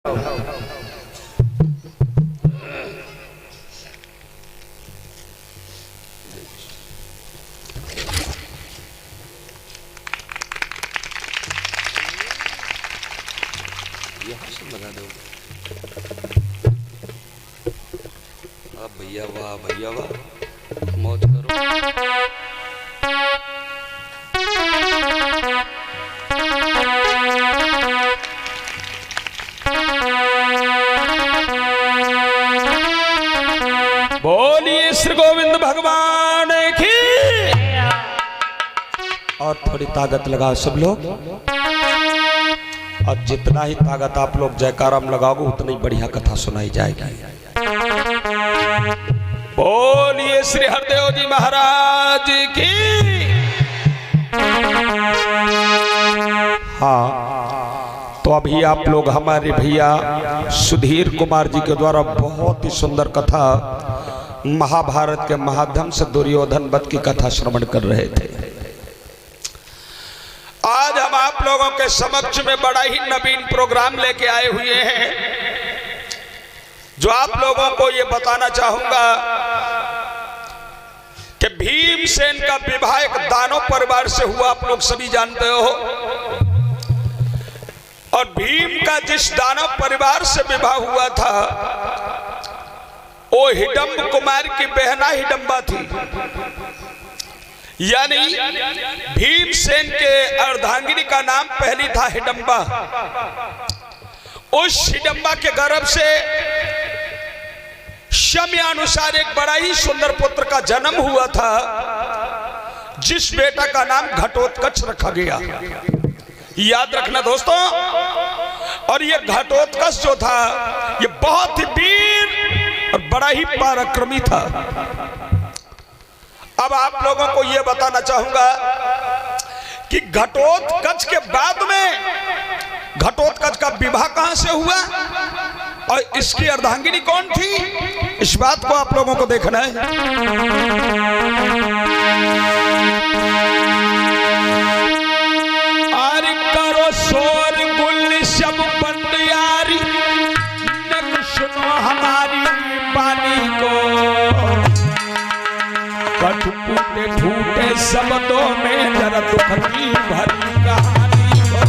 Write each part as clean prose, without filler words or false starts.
लगा दो। अब भैया वाह मौज करो। बोलिए श्री गोविंद भगवान की। और थोड़ी ताकत लगाओ सब लोग, और जितना ही ताकत आप लोग जयकारा में लगाओगे उतनी बढ़िया कथा सुनाई जाएगी। बोलिए श्री हरदेव जी महाराज की। हाँ, तो अभी आप लोग हमारे भैया सुधीर कुमार जी के द्वारा बहुत ही सुंदर कथा महाभारत के माध्यम से दुर्योधन वध की कथा श्रवण कर रहे थे। आज हम आप लोगों के समक्ष में बड़ा ही नवीन प्रोग्राम लेके आए हुए हैं, जो आप लोगों को ये बताना चाहूंगा कि भीमसेन का विवाह एक दानव परिवार से हुआ, आप लोग सभी जानते हो। और भीम का जिस दानव परिवार से विवाह हुआ था वो हिडम्ब कुमार की बहना हिडम्बा थी। यानी भीमसेन के अर्धांगिनी का नाम पहली था हिडम्बा। उस हिडम्बा के गर्भ से समयानुसार एक बड़ा ही सुंदर पुत्र का जन्म हुआ था, जिस बेटा का नाम घटोत्कच रखा गया। याद रखना दोस्तों। और ये घटोत्कच जो था ये बहुत ही वीर और बड़ा ही पराक्रमी था। अब आप लोगों को यह बताना चाहूंगा कि घटोत्कच के बाद में घटोत्कच का विवाह कहां से हुआ और इसकी अर्धांगिनी कौन थी, इस बात को आप लोगों को देखना है। आरी करो शोर गुल सब बंद यारी, नक सुनो हमारी बानी को। टूटे फूटे शब्दों में जरा दुख की भरी कहानी हो।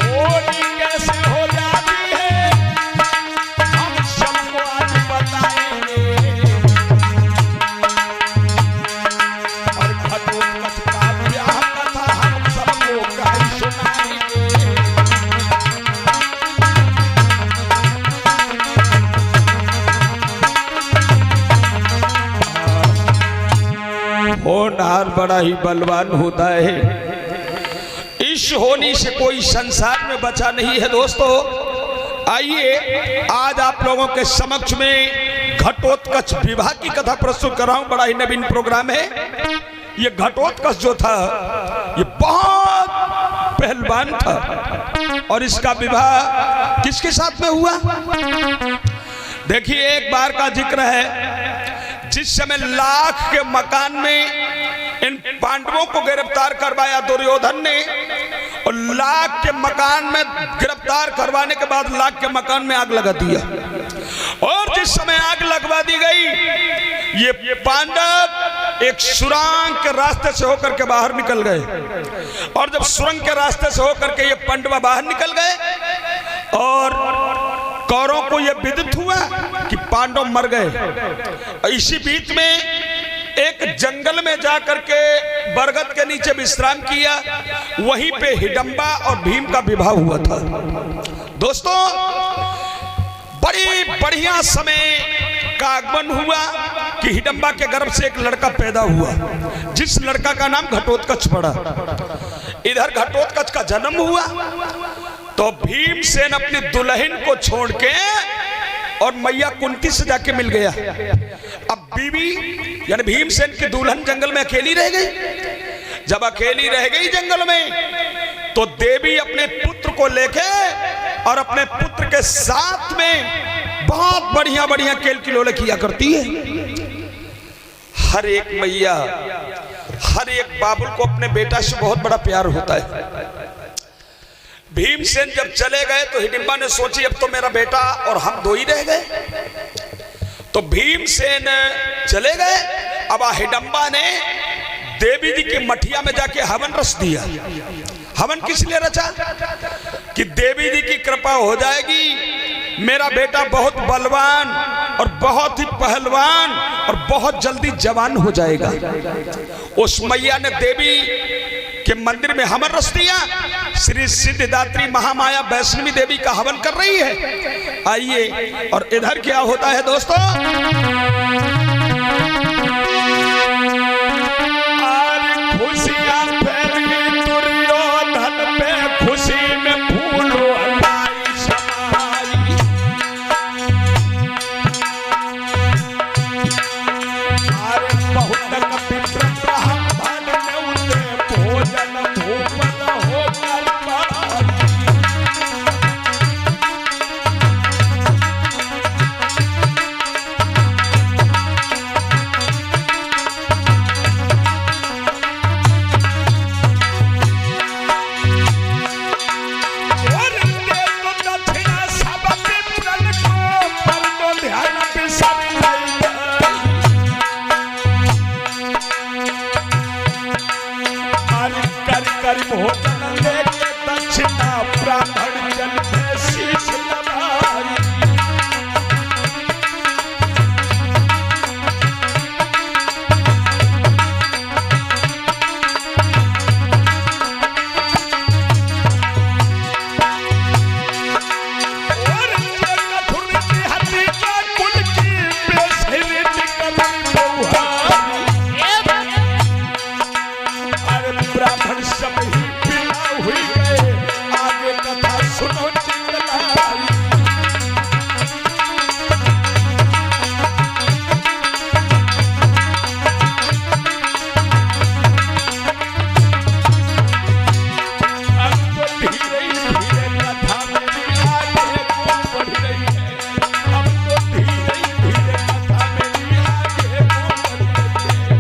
होली कैसे हो जाती है हम सबको आज बताएंगे। और घटोत्कच का ब्याह कथा हम सबको कहीं सुनाएंगे। होनहार बड़ा ही बलवान होता है। इस होनी से कोई संसार में बचा नहीं है दोस्तों। आइए आज आप लोगों के समक्ष में घटोत्कच विवाह की कथा प्रस्तुत कर रहा हूं। बड़ा ही नवीन प्रोग्राम है। ये घटोत्कच जो था ये बहुत पहलवान था, और इसका विवाह किसके साथ में हुआ? देखिए एक बार का जिक्र है, जिस समय लाख के मकान में इन पांडवों को गिरफ्तार करवाया दुर्योधन ने, और लाख के मकान में गिरफ्तार करवाने के बाद लाख के मकान में आग लगा दिया। और जिस समय आग लगवा दी गई, ये पांडव एक सुरंग के रास्ते से होकर के बाहर निकल गए। और जब सुरंग के रास्ते से होकर के ये पांडव बाहर निकल गए और कौरवों को यह विदित हुआ कि पांडव मर गए। इसी बीच में एक जंगल में जाकर के बरगद के नीचे विश्राम किया, वहीं पे हिडम्बा और भीम का विवाह हुआ था। दोस्तों बड़ी बढ़िया समय का आगमन हुआ कि हिडम्बा के गर्भ से एक लड़का पैदा हुआ, जिस लड़का का नाम घटोत्कच पड़ा। इधर घटोत्कच का जन्म हुआ तो भीमसेन अपनी दुल्हन को छोड़ के और मैया कुंती से जाके मिल गया। अब बीवी यानी भीमसेन की दुल्हन जंगल में अकेली रह गई। जब अकेली रह गई जंगल में तो देवी अपने पुत्र को लेके और अपने पुत्र के साथ में बहुत बढ़िया बढ़िया केल किलोले किया करती है। हर एक मैया, हर एक बाबुल को अपने बेटा से बहुत बड़ा प्यार होता है। भीमसेन जब चले गए तो हिडिंबा ने सोची अब तो मेरा बेटा और हम दो ही रह गए। तो भीमसेन चले गए। अब हिडिंबा ने देवी जी की मठिया में जाके हवन रच दिया। हवन किस लिए रचा? कि देवी जी की कृपा हो जाएगी, मेरा बेटा बहुत बलवान और बहुत ही पहलवान और बहुत जल्दी जवान हो जाएगा। उस मैया ने देवी के मंदिर में हवन रच दिया। श्री सिद्धिदात्री महामाया वैष्णवी देवी का हवन कर रही है। आइए, और इधर क्या होता है दोस्तों? खुशियां फैली दुर्योधन पे, खुशी में फूलों लाई समाई। अरे बहुत पवित्र ब्राह्मण ने उसे भोजन भूपन होकर पाई। भोजन लेके दक्षिणा ब्राह्मण जल में शीश नवाई। और मथुर निहत्ती का कुल की बेसहिरी निकली बउहारी। अरे ब्राह्मण सब ही हुई गए, आगे कथा सुनो चिल्लाई। अब तो धीरे धीरे कथा मेरी आगे को बढ़ रही है। अब तो धीरे धीरे कथा मेरी आगे को बढ़ रही है।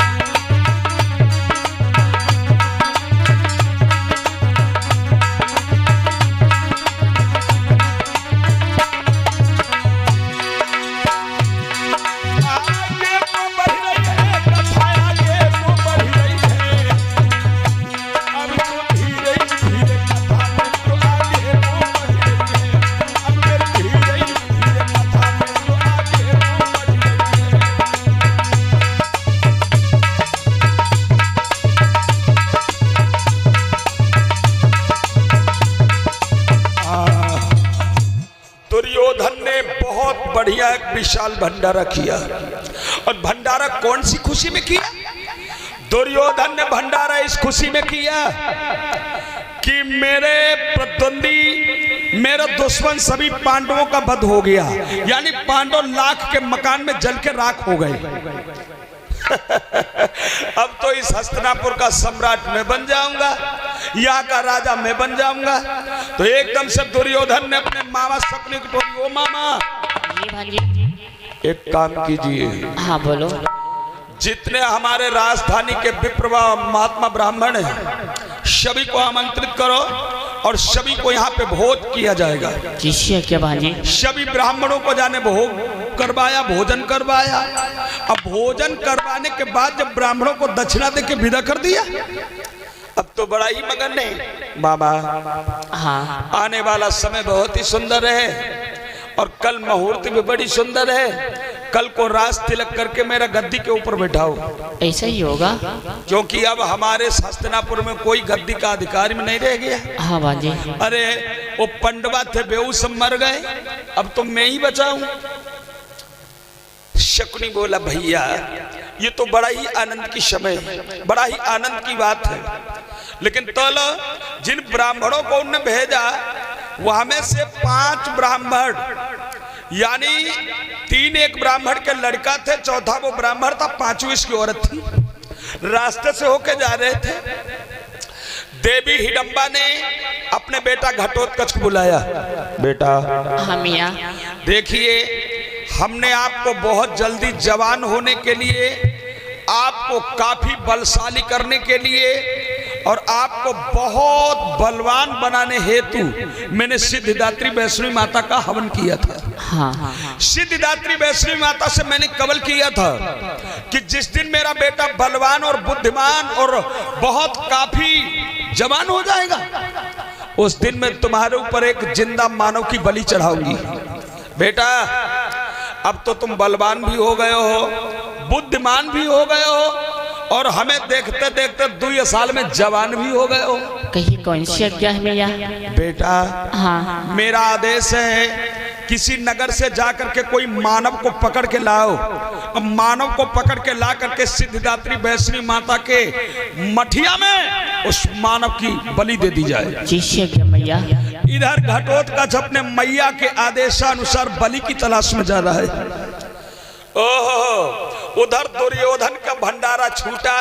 दुर्योधन ने बहुत बढ़िया एक विशाल भंडारा किया। और भंडारा कौन सी खुशी में किया? दुर्योधन ने भंडारा इस खुशी में किया कि मेरे प्रतिद्वंदी, मेरे दुश्मन सभी पांडवों का वध हो गया। यानी पांडव लाख के मकान में जल के राख हो गए। अब तो इस हस्तिनापुर का सम्राट मैं बन जाऊंगा, यहाँ का राजा मैं बन जाऊंगा। तो एकदम से दुर्योधन ने अपने मामा सपने की टोली, ओ मामा जी भांजी, एक काम कीजिए। हाँ बोलो। जितने हमारे राजधानी के विप्रवा महात्मा ब्राह्मण हैं, सभी को आमंत्रित करो और सभी को यहाँ पे भोज किया जाएगा। जिससे क्या भांजी? सभी ब्राह्मणों को जाने भोग करवाया, भोजन करवाया। अब भोजन करवाने के बाद जब ब्राह्मणों को दक्षिणा देके विदा कर दिया, अब तो बड़ा ही मगन है बाबा। हाँ, आने वाला समय बहुत ही सुंदर है और कल मुहूर्त भी बड़ी सुंदर है। कल को राज तिलक करके मेरा गद्दी के ऊपर बैठाओ। ऐसा ही होगा क्योंकि अब हमारे हस्तिनापुर में कोई गद्दी का अधिकारी में नहीं रह गया। हाँ भांजी। अरे वो पंडवा थे, बेऊ सब मर गए, अब तो मैं ही बचा हूं। शकुनी बोला भैया ये तो बड़ा ही आनंद की समय है, बड़ा ही आनंद की बात है, लेकिन तो जिन ब्राह्मणों को उन्होंने भेजा वहां में से 5 ब्राह्मण, यानी 3 एक ब्राह्मण के लड़का थे, चौथा वो ब्राह्मण था, 5वीं इसकी औरत थी। रास्ते से होके जा रहे थे। देवी हिडंबा ने अपने बेटा घटोत्कच को बुलाया। बेटा हाँ मियाँ। देखिए हमने आपको बहुत जल्दी जवान होने के लिए, आपको काफी बलशाली करने के लिए और आपको बहुत बलवान बनाने हेतु मैंने सिद्धिदात्री वैष्णवी माता का हवन किया था। हाँ। सिद्धिदात्री वैष्णवी माता से मैंने कबल किया था कि जिस दिन मेरा बेटा बलवान और बुद्धिमान और बहुत काफी जवान हो जाएगा, उस दिन मैं तुम्हारे ऊपर एक जिंदा मानव की बलि चढ़ाऊंगी। बेटा, अब तो तुम बलवान भी हो गए हो, बुद्धिमान भी हो गए हो और हमें देखते देखते 2 साल में जवान भी हो गए हो। कहीं कौन सी आज्ञा है मैया? बेटा, हाँ। मेरा आदेश है, किसी नगर से जाकर के कोई मानव को पकड़ के लाओ और मानव को पकड़ के ला करके सिद्धिदात्री वैष्णवी माता के मठिया में उस मानव की बलि दे दी जाए। जी आज्ञा मैया। इधर घटोत्कच अपने मैया के आदेशानुसार बलि की तलाश में जा रहा है। ओहो, उधर दुर्योधन का भंडारा छूटा।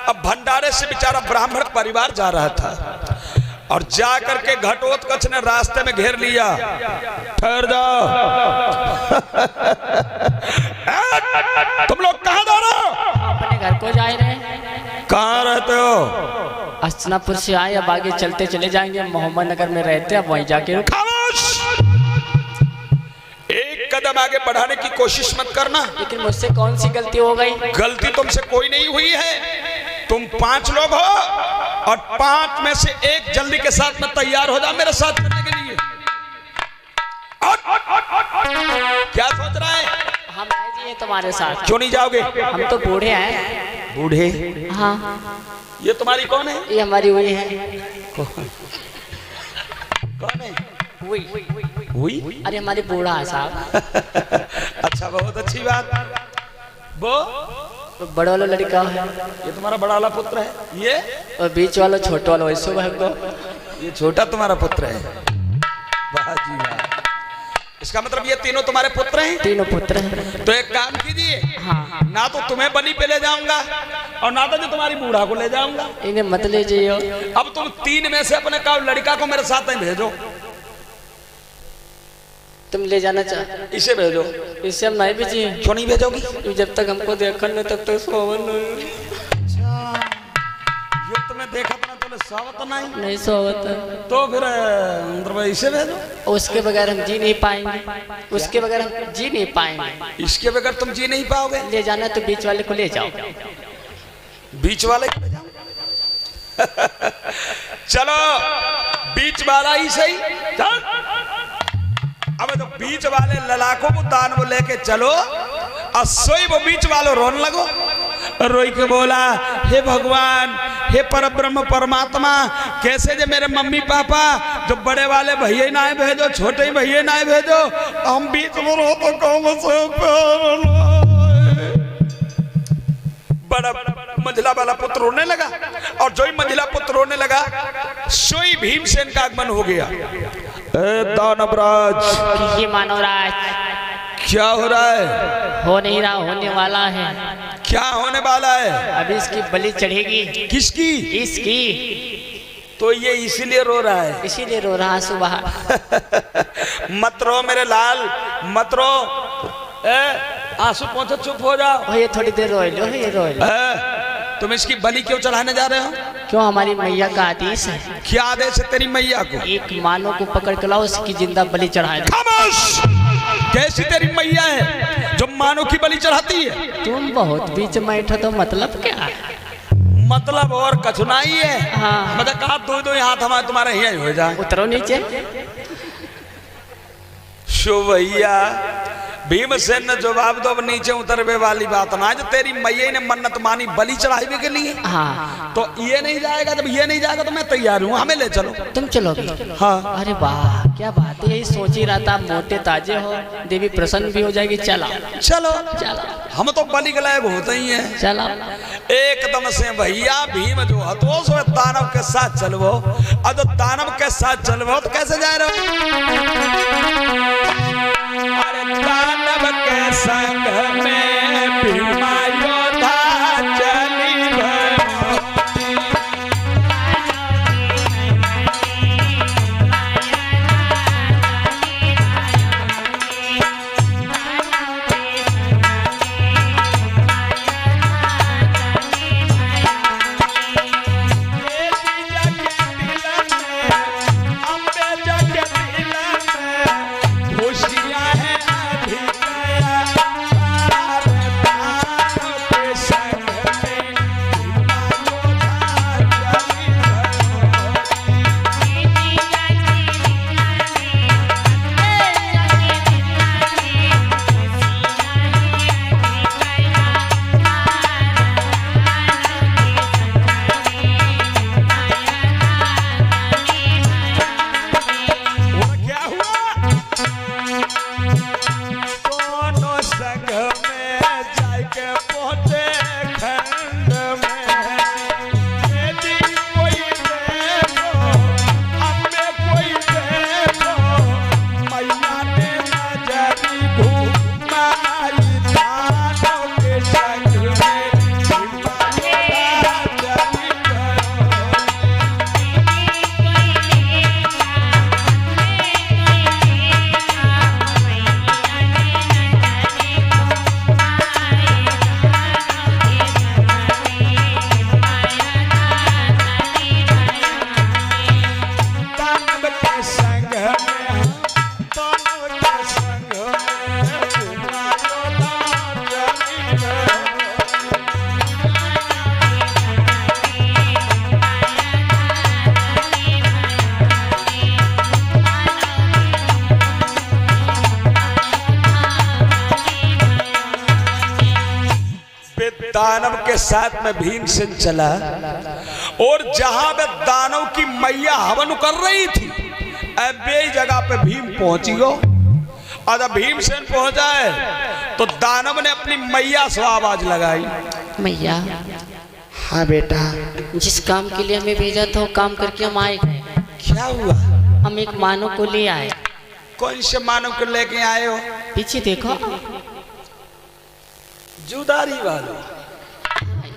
अब भंडारे से बेचारा ब्राह्मण परिवार जा रहा था और जा करके घटोत्कच ने रास्ते में घेर लिया। ठहर जाओ। तुम लोग कहाँ जा रहे हो? अपने घर को जा रहे हैं। कहाँ रहते हो? हस्तिनापुर से आए, अब आगे चलते चले जाएंगे। मोहम्मद नगर में रहते हैं, अब वहीं जाके रुक। एक कदम आगे बढ़ाने की कोशिश मत करना। लेकिन मुझसे कौन सी गलती हो गई? गलती तुमसे कोई नहीं हुई है। तुम 5 लोग हो और 5 में से एक जल्दी के साथ में तैयार हो जाओ मेरे साथ करने के लिए। क्या सोच रहा है? हम जी हैं तुम्हारे साथ। क्यों नहीं जाओगे? हम तो बूढ़े हैं। बूढ़े? हाँ। ये तुम्हारी कौन है? ये हमारी हुई है। कौन है? हुई? अरे हमारी बूढ़ा है साहब। अच्छा, बहुत अच्छी बात। वो बड़ा वाला लड़का है। ये तुम्हारा बड़ा वाला पुत्र है। ये और बीच वाला छोटा वाला वैसे को। ये छोटा तुम्हारा पुत्र है। वाह जी वाह। इसका मतलब ये तीनों तुम्हारे पुत्र हैं? तीनों पुत्र हैं। तो एक काम कीजिए, हाँ। ना तो तुम्हें बलि पे ले जाऊंगा और ना तो जो तुम्हारी बूढ़ा को ले जाऊंगा। इन्हें मत ले जाइयो। अब तुम 3 में से अपने लड़का को मेरे साथ में भेजो। तुम ले जाना चाह? इसे भेजो। इसे हम नहीं भेजिए। क्यों नहीं भेजोगी? जब तक हमको देखा नहीं तब तक सोवन नहीं। ये तुम्हें देखा तो ना, तो सोवत नहीं सोवत। तो फिर मतलब इसे भेजो। उसके बगैर हम जी नहीं पाएंगे। उसके बगैर हम जी नहीं पाएंगे। इसके बगैर तुम जी नहीं पाओगे। ले जाना तो बीच वाले को ले जाओ। बीच वाले को ले जाओ। चलो, बीच वाला ही सही। चल। अब तो बीच वाले ललाकों को दान वो लेके चलो और सोई वो बीच वालों रोने लगो। रोई के बोला, हे भगवान, हे परब्रह्म परमात्मा, कैसे जे मेरे मम्मी पापा जो बड़े वाले भैया ना भेजो, छोटे भैया ना भेजो, हम बीच में रो तो कौन से बड़ा मंझला वाला पुत्र रोने लगा और जो ही मंझला पुत्र रोने लगा, सोई भीमसेन का आगमन हो गया। दानवराज, ये मानवराज, क्या हो रहा है? हो नहीं रहा, होने वाला है। क्या होने वाला है? अभी इसकी बलि चढ़ेगी। किसकी? इसकी। तो ये इसीलिए रो रहा है? इसीलिए रो रहा सुबह। मत रो मेरे लाल, मत रो। आंसू पहुंचो, चुप हो जाओ। ये थोड़ी देर रोए लो, ये रोए लो। तुम इसकी बलि क्यों चढ़ाने जा रहे हो? क्यों? हमारी मैया का आदेश है। क्या आदेश है तेरी मैया को? एक मानव को पकड़ के लाओ, उसकी जिंदा बलि चढ़ाए। खामोश! कैसी तेरी मैया है जो मानव की बलि चढ़ाती है? तुम बहुत बीच में बैठो तो मतलब क्या है? मतलब और कठिनाई है। हाँ। मतलब कहा दो हाथ हमारे तुम्हारे यही हो जाए। उतरो नीचे। शो भैया, भीमसेन ने जवाब दो, नीचे उतरवे वाली बात ना। जो तेरी मैया ने मन्नत मानी बलि चढ़ाने के लिए, हाँ, तो ये नहीं जाएगा। जब ये नहीं जाएगा तो मैं तैयार हूँ, हमें ले चलो। तुम चलोगे? हाँ। अरे वाह, क्या बात है। यही सोच ही रहा था, मोटे ताजे हो, देवी प्रसन्न भी हो जाएगी। चलो चलो चलो, हम तो बलि के लायक होते ही हैं। चलो। एकदम से भैया भीम जो हतो सो दानव के साथ चलवो। और जो दानव के साथ चलवो तो कैसे जा रहे हो? अरे दानव के संग में भीमा योद्धा चली भरो। दानव के साथ में भीमसेन चला और जहां पे दानव की मैया हवन कर रही थी, अब ये जगह पे भीम पहुंची हो। और जब भीमसेन पहुंचा है तो दानव ने अपनी मैया से आवाज लगाई, मैया, हाँ बेटा, जिस काम के लिए हमें भेजा था वो काम करके हम आए। क्या हुआ? हम एक मानव को ले आए। कौन से मानव को लेके आए हो? पीछे देखो, जुदारी वालों।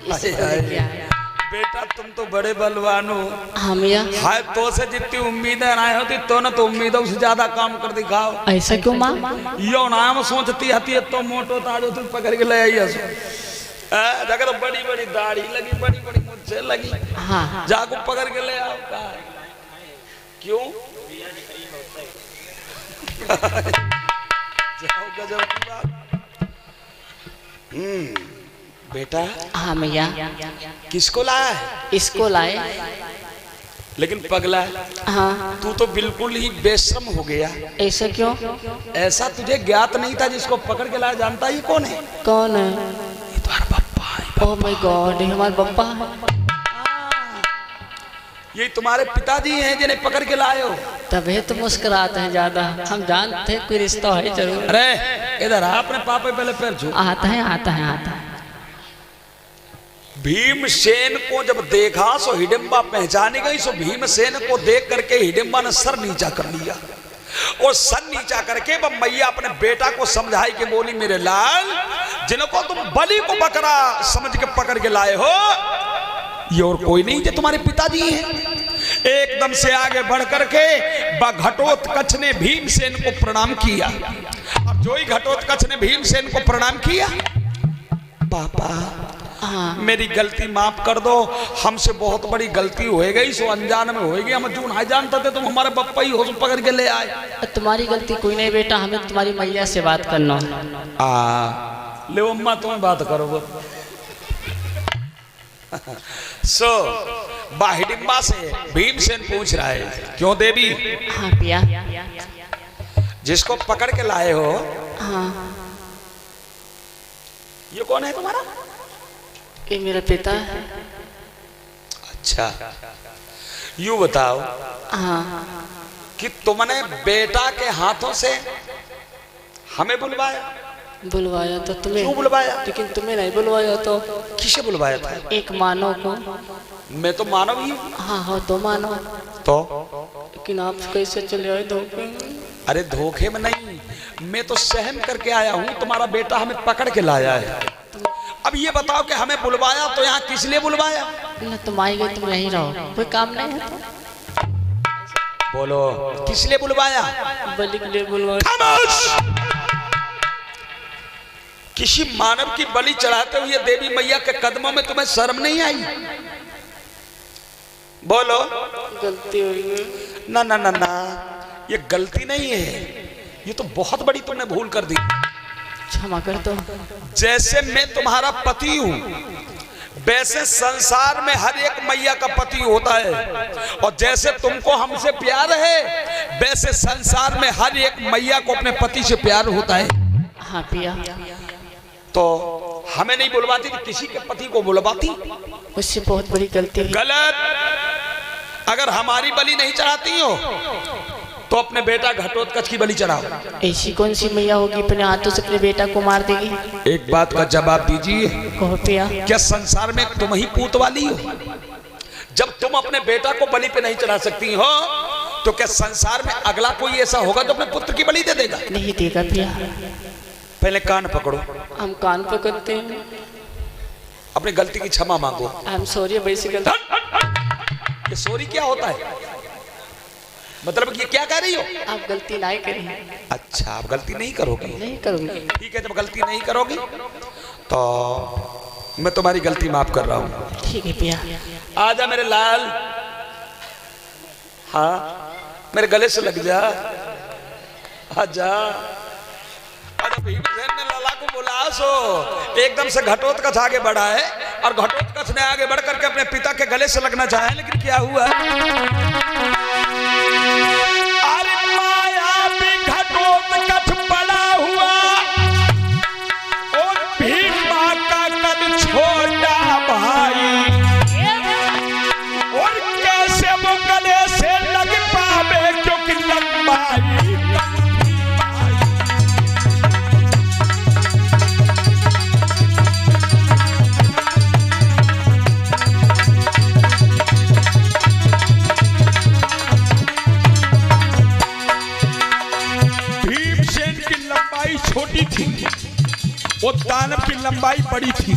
इसी को लेके आए। बेटा तुम तो बड़े बलवान हो। हाँ भैया। हाय तो से जितनी उम्मीदें आए होती तो ना तो उम्मीदों से ज्यादा काम कर दिखाओ। ऐसा क्यों माँ? यो नाम सोचती हती है तो मोटो ताजो तुम पकड़ के ले आई हसो। जगह तो बड़ी बड़ी दाढ़ी लगी, बड़ी बड़ी मुझसे लगी। हाँ। जाको पकड़ के ले आओ। कहा क्यों? जाओ गजब की बात। बेटा। हाँ भैया। किसको लाया है? इसको लाए। लेकिन पगला, हाँ। तू तो बिल्कुल ही बेशर्म हो गया। ऐसा क्यों? ऐसा तुझे ज्ञात नहीं था जिसको पकड़ के लाया। जानता ही कौन है? कौन है? ये तुम्हारा पप्पा है। ओह माय गॉड, हमारे पप्पा है। ये तुम्हारे पिताजी हैं जिन्हें पकड़ के लाए हो। तभी तो मुस्कुराते हैं ज्यादा। हम जानते हैं कोई रिश्ता है जरूर। अरे इधर आ, अपने पापा पहले पैर छू। आता है, आता है, आता है। भीमसेन को जब देखा सो हिडिंबा पहचानी गई। सो भीमसेन को देख करके हिडिंबा ने सर नीचा कर लिया और सर नीचा करके वह मैया अपने बेटा को समझाई के बोली, मेरे लाल, जिनको तुम बलि को बकरा समझ के पकड़ के लाए हो, ये और कोई नहीं, ये तुम्हारे पिताजी हैं। एकदम से आगे बढ़ करके घटोत्कच ने भीमसेन को प्रणाम किया। अब जो ही घटोत्कच ने भीमसेन को प्रणाम किया, पापा हाँ। मेरी गलती माफ कर दो, हमसे बहुत बड़ी गलती हो गई, सो अनजान में हो गई, हम जून नहीं जानते थे, तुम हमारे पप्पा ही हो, पकड़ के ले आए। तुम्हारी गलती कोई नहीं बेटा, हमें तुम्हारी मैया से बात करना। ले अम्मा तुम बात करो। सो हिडिंबा से भीमसेन पूछ रहा है, क्यों देवी? हाँ पिया। जिसको पकड़ के लाए हो, हाँ, ये कौन है तुम्हारा? ये मेरा पिता है। अच्छा, यूं बताओ हाँ। कि तुमने बेटा के हाथों से हमें बुलवाया? बुलवाया तो तुम्हें। क्यों बुलवाया? लेकिन तुम्हें नहीं बुलवाया तो। किसे बुलवाया था? एक मानव को। मैं तो मानव ही हूँ। हाँ हाँ, तो मानव। तो लेकिन आप कैसे चले आए धोखे में? अरे धोखे में नहीं, मैं तो सहन करके आया हूँ, तुम्हारा बेटा हमें पकड़ के लाया है। अब ये बताओ कि हमें बुलवाया तो यहाँ किस लिए बुलवाया? न तुम आई गई, तुम यहीं रहो, कोई काम नहीं है तो। बोलो, किस लिए बुलवाया? बलि के लिए बुलवाया। किसी मानव की बलि चढ़ाते हुए देवी मैया के कदमों में तुम्हें शर्म नहीं आई? बोलो। गलती हुई है। ना ना ना ना, ये गलती नहीं है, ये तो बहुत बड़ी तुमने भूल कर दी। क्षमा कर दो। जैसे मैं तुम्हारा पति हूं, वैसे संसार में हर एक मैया का पति होता है, और जैसे तुमको हमसे प्यार है, वैसे संसार में हर एक मैया को अपने पति से प्यार होता है। हाँ पिया। तो हमें नहीं बुलवाती तो किसी के पति को बुलवाती? मुझसे बहुत बड़ी गलती हुई। गलत। अगर हमारी बलि नहीं चढ़ाती हो तो अपने बेटा घटोत्कच की बलि चढ़ाओ। ऐसी कौन सी मैया होगी अपने हाथों से अपने बेटा को मार देगी? एक बात का जवाब दीजिए, कहो पिया। क्या संसार में तुम ही पूत वाली हो? जब तुम अपने बेटा को बलि पे नहीं चढ़ा सकती हो, तो क्या संसार में अगला कोई ऐसा होगा जो अपने पुत्र की बलि दे देगा? नहीं देगा पिया। पहले कान पकड़ो। हम कान पकड़ते हैं। अपनी गलती की क्षमा मांगो। आई एम सॉरी, वैसी गलती। ये सॉरी क्या होता है? मतलब ये क्या कह रही हो? आप गलती नहीं करेंगे। अच्छा, आप गलती नहीं करोगी? नहीं करूंगी। ठीक है, जब गलती नहीं करोगी तो मैं तुम्हारी गलती माफ कर रहा हूँ। ठीक है पिया। आजा मेरे लाल। हाँ, मेरे गले से लग जा। आजा। भीमसेन ने लाला को बुला सो एकदम से घटोत्कच आगे बढ़ा है, और घटोत्कच ने आगे बढ़ करके अपने पिता के गले से लगना चाहे, लेकिन क्या हुआ? अरे माया भी घटोत्कच पड़ा हुआ और भीमा का कद छोड़ छोटी थी, वो दानव की लंबाई बड़ी थी।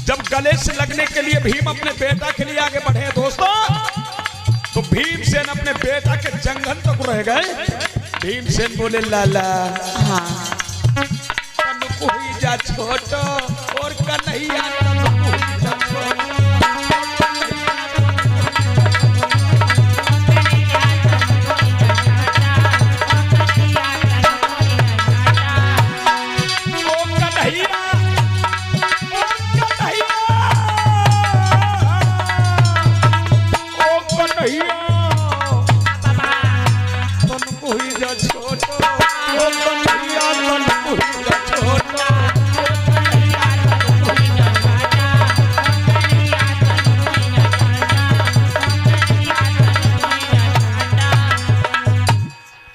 जब गले से लगने के लिए भीम अपने बेटा के लिए आगे बढ़े दोस्तों, तो भीमसेन अपने बेटा के जंघन तक रह गए। भीमसेन बोले लाला कोई जा छोटो और कन्हैया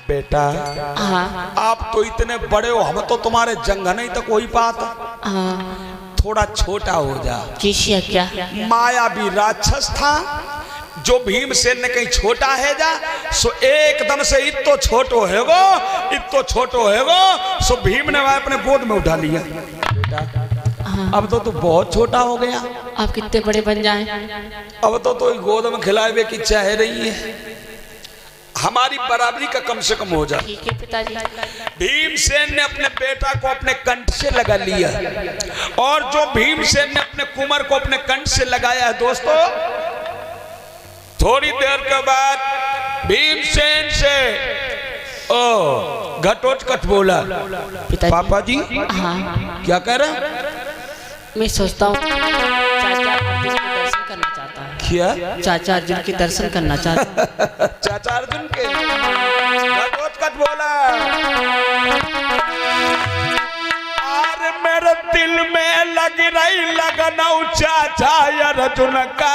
बेटा, आप तो इतने बड़े हो, हम तो तुम्हारे जंघन ही तक कोई बात, थोड़ा छोटा हो जा। क्या मायावी राक्षस था जो भीमसेन ने कहीं छोटा है जा, सो एकदम से इतो छोटो हैगो सो भीम ने अपने गोद में उठा लिया। बेटा अब तो तू बहुत छोटा हो गया, आप कितने बड़े बन जाएं? अब तो गोद में खिलाए की चाह रही है, हमारी बराबरी का कम से कम हो जाए। ठीक है पिताजी। भीमसेन ने अपने बेटा को अपने कंठ से लगा लिया, और जो भीमसेन ने अपने कुमार को अपने कंठ से लगाया है दोस्तों, थोड़ी देर के बाद भीमसेन से घटोत्कच बोला, पापा जी क्या कह रहे? मैं सोचता हूँ दर्शन करना चाहता हूँ। क्या? चाचा अर्जुन के दर्शन करना चाहता हूँ। चाचा अर्जुन के? घटोत्कच बोला, अरे मेरे दिल में लग रही लगन चाचा अर्जुन का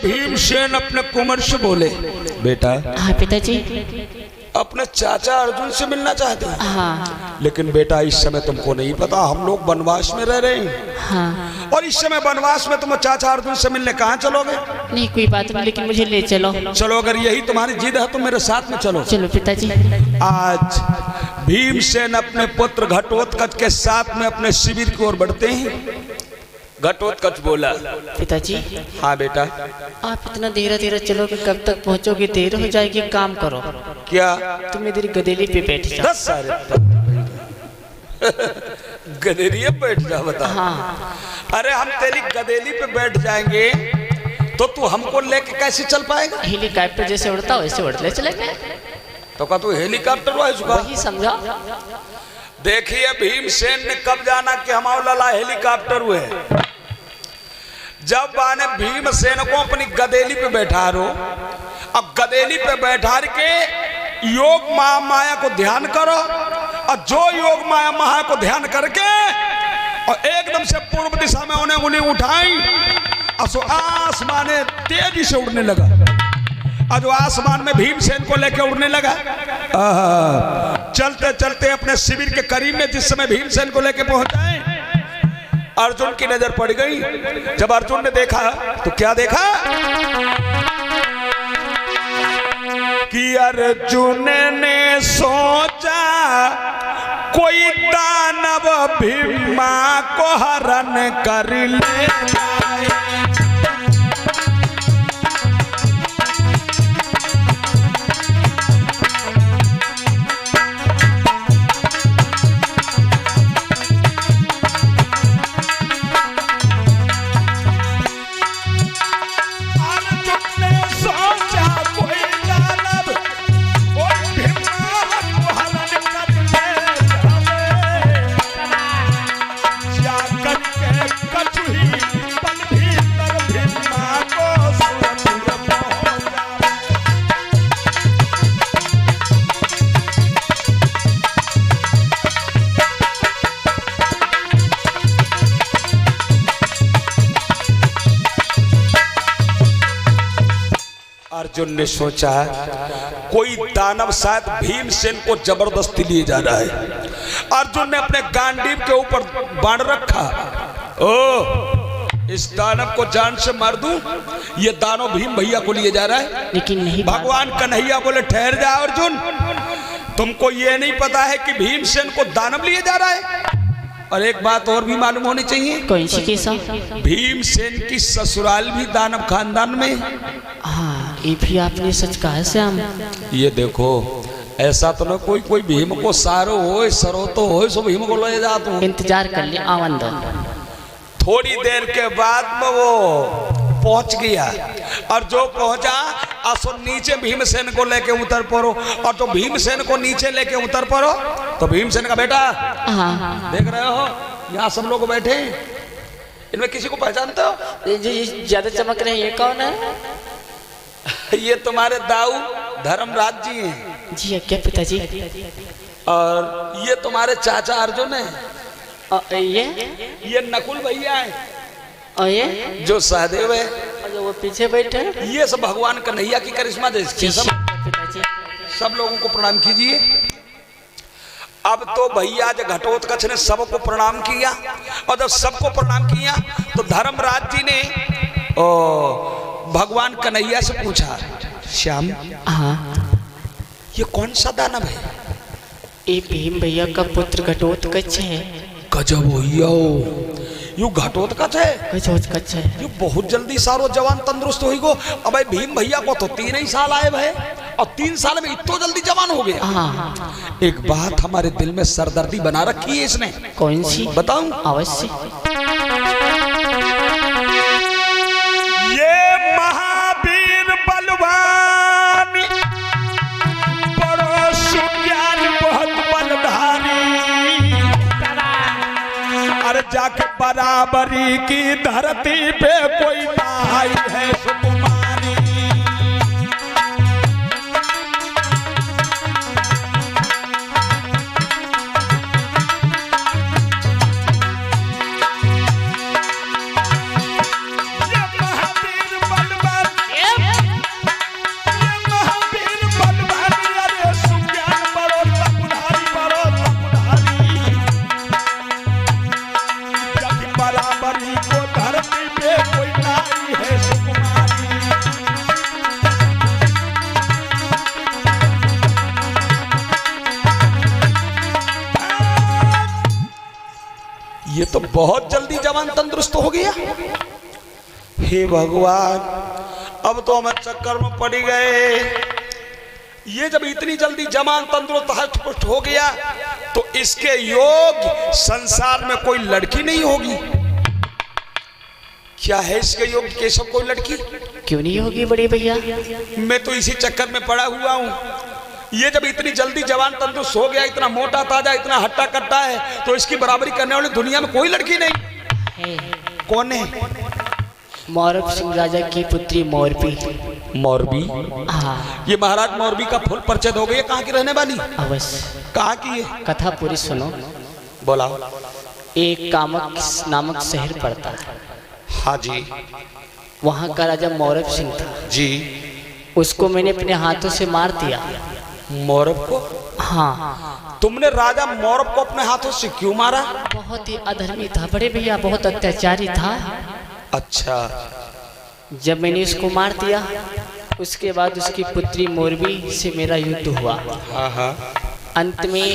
भीमसेन अपने कुमार से बोले, बेटा। हाँ पिताजी। अपने चाचा अर्जुन से मिलना चाहते हैं? हाँ। लेकिन बेटा इस समय तुमको नहीं पता, हम लोग वनवास में रह रहे हैं। हाँ। और इस समय वनवास में तुम चाचा अर्जुन से मिलने कहाँ चलोगे? नहीं कोई बात नहीं, लेकिन मुझे ले चलो। चलो, अगर यही तुम्हारी जिद है तो मेरे साथ में चलो। चलो पिताजी। आज भीमसेन अपने पुत्र घटोत्कच के साथ में अपने शिविर की ओर बढ़ते हैं। घटोत्कच बोला, पिताजी। हाँ बेटा। आप इतना धीरे धीरे चलोगे, कब तक पहुंचोगे? देर हो जाएगी, काम करो। क्या? तुम इधर गदेली पे बैठ जाओ। 10 सारे गदेली पे बैठ जाओ, बता। हाँ। अरे हम तेरी गदेली पे बैठ जाएंगे तो तू हमको लेके कैसे चल पाएगा? हेलीकॉप्टर जैसे उड़ता वैसे उड़ते चलेंगे। तो का तू हेलीकॉप्टर वही समझा। देखिए भीमसेन ने कब जाना कि हमारा लाला हेलीकॉप्टर हुए, जब आने भीमसेन को अपनी गदेली पे बैठा रो। अब गदेली पे बैठा के योग माया को ध्यान करो, और जो योग माया को ध्यान करके और एकदम से पूर्व दिशा में उन्हें उंगली उठाई, और आसमाने तेजी से उड़ने लगा। और जो आसमान में भीमसेन को लेकर उड़ने लगा, चलते चलते अपने शिविर के करीब में जिस समय भीमसेन को लेकर पहुंचाए, अर्जुन की नजर पड़ गई। जब अर्जुन ने देखा तो क्या देखा कि अर्जुन ने सोचा कोई दानव भीमा को हरण कर ले जाए। अर्जुन ने सोचा कोई दानव शायद भीमसेन को जबरदस्ती लिए जा रहा है। अर्जुन ने अपने गांडीव के ऊपर बाण रखा। इस दानव को जान से मार दूं, ये दानव भीम भैया को लिए जा रहा है। लेकिन नहीं, भगवान कन्हैया बोले ठहर जा अर्जुन, तुमको ये नहीं पता है कि भीमसेन को दानव लिए जा रहा है। और एक बात और भी मालूम होनी चाहिए। कौन सी कैसा? भीमसेन की ससुराल भी दानव खानदान में। हाँ, ये भी आपने सच कहा है श्याम। ये देखो, ऐसा तो ना कोई भीम को सारो हो सरो तो हो सो भीम को ले जा तू। इंतजार कर ले आनंद। थोड़ी देर के बाद में वो पहुंच गया और जो पहुंचा असो नीचे भीमसेन को लेके उतर पड़ो। और तो भीमसेन को नीचे लेके उतर पड़ो तो भीमसेन का बेटा, हाँ, देख रहे हो यहाँ सब लोग बैठे, इनमें किसी को पहचानते हो? ये ज्यादा चमक रहे हैं, ये कौन है? ये तुम्हारे दाऊ धर्मराज जी हैं। जी क्या पिताजी? और ये तुम्हारे चाचा अर्जुन है। ये नकुल भैया है। और ये जो सहदेव है, और जो वो पीछे बैठे हैं, ये सब भगवान कन्हैया की करिश्मा देखिए। पिताजी सब लोगों को प्रणाम कीजिए। अब तो भैया जब घटोत्कच ने सबको प्रणाम किया और जब सबको प्रणाम किया तो धर्मराज जी ने भगवान कन्हैया से पूछा, श्याम, हाँ, ये कौन सा दानव है? ये भीम भैया का पुत्र घटोत्कच है। गजब भैया, यू घटोत्कच है। घटोत्कच है। यू बहुत जल्दी सारो जवान तंदुरुस्त हो गो। अब भीम भैया को तो 3 ही साल आए भाई और 3 साल में इतना जल्दी जवान हो गया। हाँ। एक बात हमारे दिल में सरदर्दी बना रखी है इसने। कौन सी? बताऊं? अवश्य। ये महावीर बलवान बड़ो सुज्ञान बहुत बलधारी, अरे जाके बराबरी की धरती पे कोई नाई है सुकुमारी। ये तो बहुत जल्दी जवान तंदुरुस्त हो गया। हे भगवान, अब तो हम चक्कर में पड़ गए। ये जब इतनी जल्दी जवान तंदुरुस्त हष्ट-पुष्ट हो गया तो इसके योग संसार में कोई लड़की नहीं होगी। क्या है इसके योग केशव? कोई लड़की क्यों नहीं होगी बड़े भैया? मैं तो इसी चक्कर में पड़ा हुआ हूँ। ये जब इतनी जल्दी जवान तंदुरुस्त हो गया, इतना मोटा ताजा, इतना हट्टा कट्टा है, तो इसकी बराबरी करने वाली दुनिया में कोई लड़की नहीं है। कौन है? मौरव सिंह राजा की पुत्री मौरवी। मौरवी? हाँ। ये महाराज मौरवी का फुल परिचय हो गया। कहाँ की रहने वाली? अवश्य। कहाँ की है? कथा पूरी सुनो। बोला। एक कामक नामक शहर पड़ता है। हाँ जी। वहाँ का राजा मौरव सिंह था जी। उसको मैंने अपने हाथों से मार दिया। मौरव को? हाँ। तुमने राजा मौरब को अपने हाथों से क्यों मारा? बहुत ही अधर्मी था बड़े भैया, बहुत अत्याचारी था। अच्छा। जब मैंने इसको मार दिया उसके बाद उसकी पुत्री मोरबी से मेरा युद्ध हुआ। हाँ हाँ। अंत में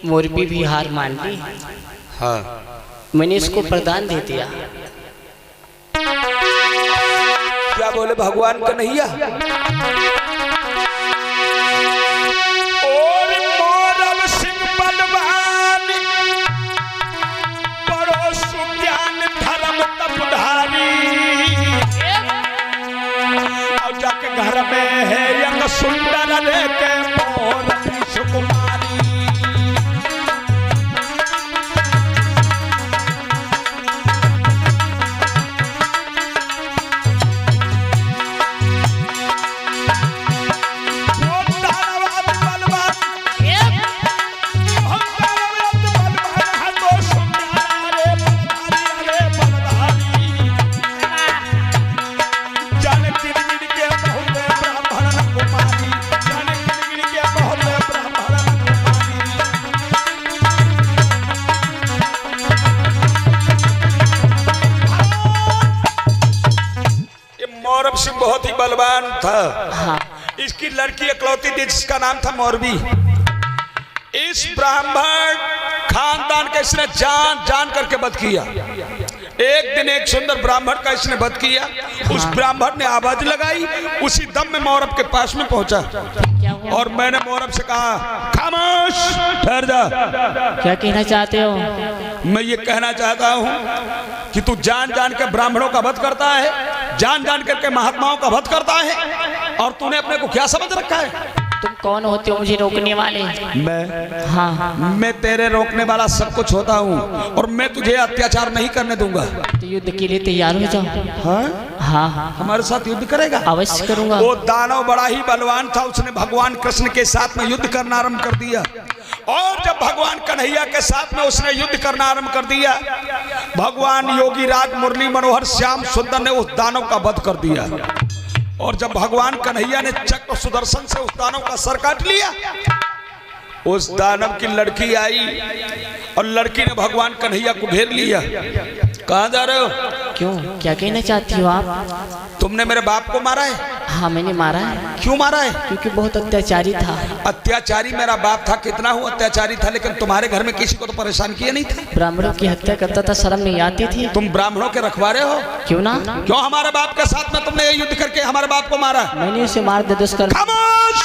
मोरबी भी हार मान ली। हाँ। मैंने इसको प्रदान दे दिया। क्या बोले भगवान कन्हैया? और मोरब सिंह बलवान बड़ो सुज्ञान धर्म तपधारी, और जाके घर में है यंग सुंदर के मोरब सुकुमारी। मौरब सिंह बहुत ही बलवान था। हाँ। इसकी लड़की इकलौती थी जिसका नाम था मोरबी। इस ब्राह्मण खानदान का इसने जान जान करके वध किया। एक दिन एक सुंदर ब्राह्मण का इसने वध किया। उस ब्राह्मण ने आवाज लगाई, उसी दम में मौरब के पास में पहुंचा और मैंने मौरब से कहा, खामोश, ठहर जा। क्या कहना चाहते हो? मैं ये कहना चाहता हूँ कि तू जान जान के ब्राह्मणों का वध करता है, जान जान करके महात्माओं का वध करता है, और तूने अपने को क्या समझ रखा है? तुम कौन होते हो मुझे रोकने वाले? मैं हाँ। मैं तेरे रोकने वाला सब कुछ होता हूँ, और मैं तुझे अत्याचार नहीं करने दूंगा। तो युद्ध के लिए तैयार हो जाओ। हाँ? हाँ। हमारे साथ युद्ध करेगा? अवश्य करूंगा। वो दानव बड़ा ही बलवान था, उसने भगवान कृष्ण के साथ में युद्ध करना आरंभ कर दिया। और जब भगवान कन्हैया के साथ में उसने युद्ध करना आरंभ कर दिया, भगवान योगी राज मुरली मनोहर श्याम सुंदर ने उस दानव का वध कर दिया। और जब भगवान कन्हैया ने चक्र सुदर्शन से उस दानव का सर काट लिया, उस दानव की लड़की आई और लड़की ने भगवान कन्हैया को घेर लिया। कहाँ जा रहे हो? क्यों, क्या कहना चाहती हो आप? तुमने मेरे बाप को मारा है? हाँ मैंने मारा है। क्यों मारा है? क्योंकि बहुत अत्याचारी था। अत्याचारी मेरा बाप था, कितना हूँ अत्याचारी था, लेकिन तुम्हारे घर में किसी को तो परेशान किया नहीं था। ब्राह्मणों की हत्या करता था, शर्म नहीं आती थी? तुम ब्राह्मणों के रखवारे हो? क्यों ना? क्यों हमारे बाप के साथ में तुमने युद्ध करके हमारे बाप को मारा? मैंने उसे मार दे दुष्कर। खामोश!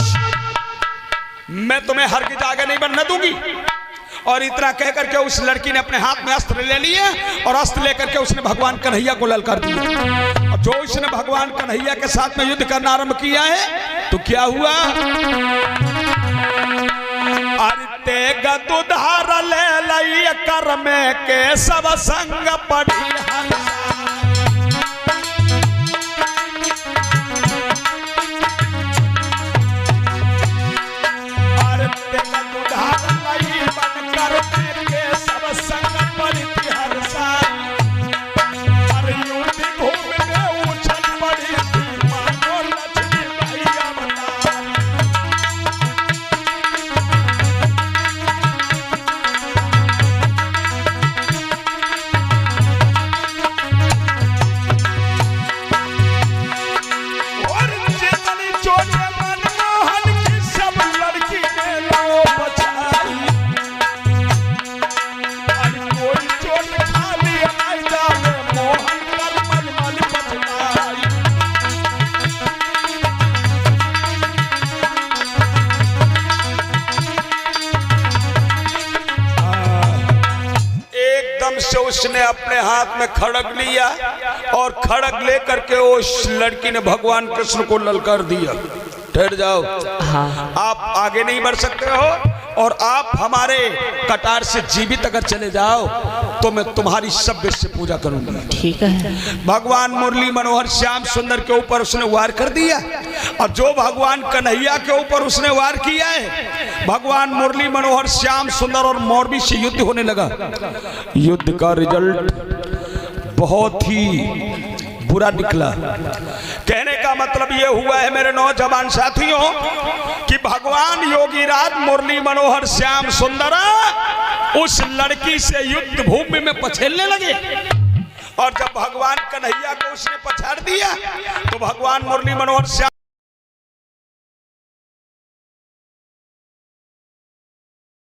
मैं तुम्हें हरगिज आगे नहीं बढ़ने दूंगी। और इतना कह करके उस लड़की ने अपने हाथ में अस्त्र ले लिए और अस्त्र लेकर के उसने भगवान कन्हैया को ललकार दिया। और जो उसने भगवान कन्हैया के साथ में युद्ध करना आरंभ किया है, तो क्या हुआ? अरे गदुधार ले लई कर में के सब संग पड़ी उसने अपने हाथ में खड़ग लिया और खड़ग लेकर के उस लड़की ने भगवान कृष्ण को ललकार दिया। ठहर जाओ। हाँ। आप आगे नहीं बढ़ सकते हो, और आप हमारे कटार से जीवित अगर चले जाओ तो मैं तुम्हारी सभ्य से पूजा करूंगा। ठीक है। भगवान मुरली मनोहर श्याम सुंदर के ऊपर उसने वार कर दिया, और जो भगवान कन्हैया के ऊपर उसने वार किया है, भगवान मुरली मनोहर श्याम सुंदर और मोरबी से युद्ध होने लगा। युद्ध का रिजल्ट बहुत ही बुरा निकला। कहने का मतलब यह हुआ है मेरे नौजवान साथियों कि कि भगवान योगीराज मुरली मनोहर श्याम सुंदर उस लड़की से युद्ध भूमि में पछेलने लगे। और जब भगवान कन्हैया को उसने पछाड़ दिया तो भगवान मुरली मनोहर श्याम